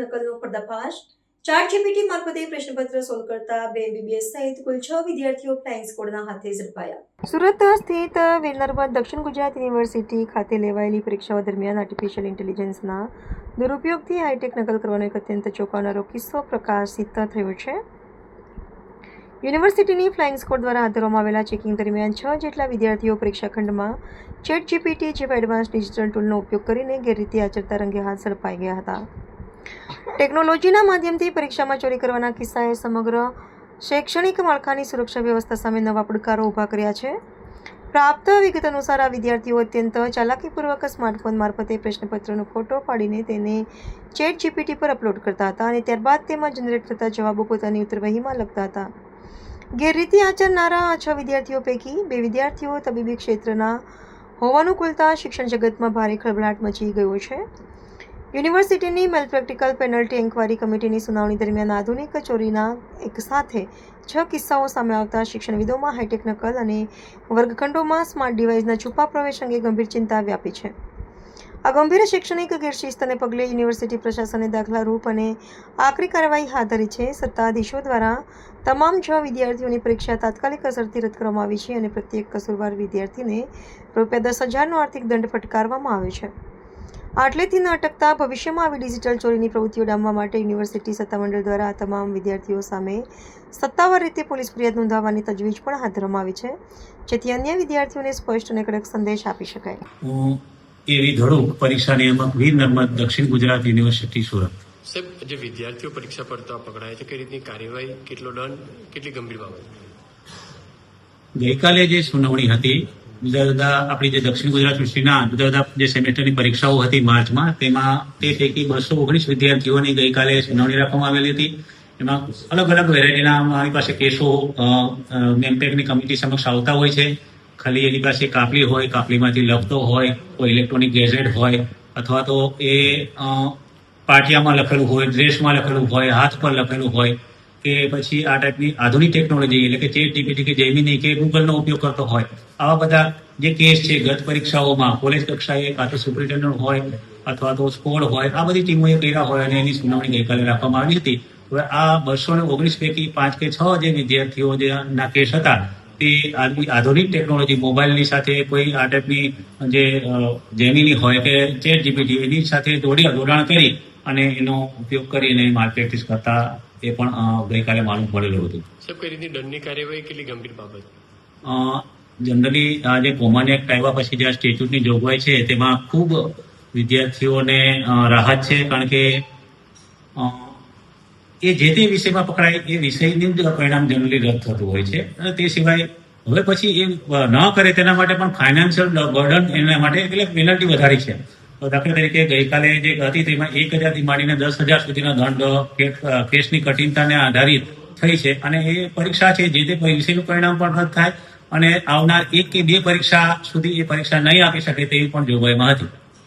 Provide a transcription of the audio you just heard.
નકલનો પર્દાફાશ। ChatGPT મારફતે પ્રશ્નપત્ર સોલ્વ કરતા 2 MBBS સહિત કુલ 6 વિદ્યાર્થીઓ ફ્લાઇંગ સ્કોડના હાથે ઝડપાયા। સુરત સ્થિત વીર નર્મદ દક્ષિણ ગુજરાત યુનિવર્સિટી ખાતે લેવાયેલી પરીક્ષાઓ દરમિયાન આર્ટિફિશિયલ ઇન્ટેલિજન્સના દુરુપયોગથી હાઈટેક નકલ કરવાનો એક અત્યંત ચોંકાવનારો કિસ્સો પ્રકાશિત થયો છે। યુનિવર્સિટીની ફ્લાઇંગ સ્કોડ દ્વારા હાથ ધરવામાં આવેલા ચેકિંગ દરમિયાન 6 જેટલા વિદ્યાર્થીઓ પરીક્ષાખંડમાં ChatGPT જેવા એડવાન્સ ડિજિટલ ટૂલનો ઉપયોગ કરીને ગેરરીતિ આચરતા રંગે હાથ ઝડપાઈ ગયા હતા। ટેકનોલોજીના માધ્યમથી પરીક્ષામાં ચોરી કરવાના કિસ્સાએ સમગ્ર શૈક્ષણિક માળખાની સુરક્ષા વ્યવસ્થા સામે નવા પડકારો ઊભા કર્યા છે। પ્રાપ્ત વિગત અનુસાર આ વિદ્યાર્થીઓ અત્યંત ચાલાકીપૂર્વક સ્માર્ટફોન મારફતે પ્રશ્નપત્રનો ફોટો પાડીને તેને ChatGPT પર અપલોડ કરતા હતા અને ત્યારબાદ તેમાં જનરેટ થતા જવાબો પોતાની ઉત્તરવહીમાં લખતા હતા। ગેરરીતિ આચરનારા 6 વિદ્યાર્થીઓ પૈકી 2 વિદ્યાર્થીઓ તબીબી ક્ષેત્રના હોવાનું ખુલતા શિક્ષણ જગતમાં ભારે ખળભળાટ મચી ગયો છે। યુનિવર્સિટીની મેલપ્રેક્ટિકલ પેનલ્ટી એન્ક્વાયરી કમિટીની સુનાવણી દરમિયાન આધુનિક ચોરીના એક સાથે 6 કિસ્સાઓ સામે આવતા શિક્ષણવિદોમાં હાઈટેક નકલ અને વર્ગખંડોમાં સ્માર્ટ ડિવાઇસના છુપા પ્રવેશ અંગે ગંભીર ચિંતા વ્યાપી છે। આ ગંભીર શૈક્ષણિક ગેરશિસ્તને પગલે યુનિવર્સિટી પ્રશાસને દાખલારૂપ અને આકરી કાર્યવાહી હાથ ધરી છે। સત્તાધીશો દ્વારા તમામ 6 વિદ્યાર્થીઓની પરીક્ષા તાત્કાલિક અસરથી રદ કરવામાં આવી છે અને પ્રત્યેક કસૂરવાર વિદ્યાર્થીને ₹10,000નો આર્થિક દંડ ફટકારવામાં આવ્યો છે। આટલેથી ન અટકતા ભવિષ્યમાં આવી ડિજિટલ ચોરીની પ્રવૃત્તિઓ ડામવા માટે યુનિવર્સિટી સત્તામંડળ દ્વારા આ તમામ વિદ્યાર્થીઓ સામે સત્તાવાર રીતે પોલીસ ફરિયાદ નોંધાવવાની તજવીજ પણ હાથ ધરવામાં આવી છે, જેથી અન્ય વિદ્યાર્થીઓને સ્પષ્ટ અને કડક સંદેશ આપી શકાય। એવી ધડુક પરીક્ષા નિયામક વીર નર્મદ દક્ષિણ ગુજરાત યુનિવર્સિટી સુરત। સાહેબ, જે વિદ્યાર્થીઓ પરીક્ષા પડતા પકડાય છે, કઈ રીતની કાર્યવાહી, કેટલો દંડ, કેટલી ગંભીર બાબત? ગઈકાલે જે સુનાવણી હતી જુદા જુદા આપણી જે દક્ષિણ ગુજરાત યુનિવર્સિટીના જુદા જુદા જે સેમેસ્ટરની પરીક્ષાઓ હતી માર્ચમાં, તેમાં તે પૈકી 219 વિદ્યાર્થીઓની ગઈકાલે સુનાવણી રાખવામાં આવેલી હતી। એમાં અલગ અલગ વેરાયટીના અમારી પાસે કેસો મેમપેકની કમિટી સમક્ષ આવતા હોય છે। ખાલી એની પાસે કાપલી હોય, કાપલીમાંથી લખતો હોય, કોઈ ઇલેક્ટ્રોનિક ગેઝેટ હોય, અથવા તો એ પાટિયામાં લખેલું હોય, ડ્રેસમાં લખેલું હોય, હાથ પર લખેલું હોય, કે પછી આ ટાઈપની આધુનિક ટેકનોલોજી એટલે કે ChatGPT કે જેમિની કે ગૂગલનો ઉપયોગ કરતો હોય, આવા બધા જે કેસ છે ગત પરીક્ષાઓમાં કોલેજ કક્ષાએ કાં તો સુપ્રિન્ટેન્ડન્ટ હોય અથવા તો સ્કોડ હોય, આ બધી ટીમોએ કર્યા હોય અને એની સુનાવણી ગઈકાલે રાખવામાં આવી હતી। હવે આ 219 પૈકી 5 કે 6 જે વિદ્યાર્થીઓ ના કેસ હતા તે આધુનિક ટેકનોલોજી મોબાઈલની સાથે કોઈ આ ટાઈપની જે જેમિની હોય કે ChatGPT એની સાથે જોડાણ કરી અને એનો ઉપયોગ કરીને માલપ્રેક્ટિસ કરતા એ પણ ગઈકાલે માલુમ પડેલું હતું। સાહેબ, કઈ રીતની દંડની કાર્યવાહી, કેટલી ગંભીર બાબત? જનરલી આ જે કોમન એક્ટ આવ્યા પછી જે આ સ્ટેચ્યુટની જોગવાઈ છે તેમાં ખૂબ વિદ્યાર્થીઓને રાહત છે, કારણ કે એ જે તે વિષયમાં પકડાય એ વિષયનું જ પરિણામ જનરલી રદ થતું હોય છે। અને તે સિવાય હવે પછી એ ન કરે તેના માટે પણ ફાઇનાન્શિયલ બર્ડન એના માટે એટલે પેનલ્ટી વધારી છે। તો દાખલા તરીકે ગઈકાલે જે હતી તેમાં 1,000થી માંડીને 10,000 સુધીના દંડ કેસની કઠિનતાને આધારિત થઈ છે અને એ પરીક્ષા છે જે તે વિષયનું પરિણામ પણ રદ થાય અને આવનાર 1 કે 2 પરીક્ષા સુધી એ પરીક્ષા નહીં આપી શકે તેવી પણ જોગવાઈમાં હતી।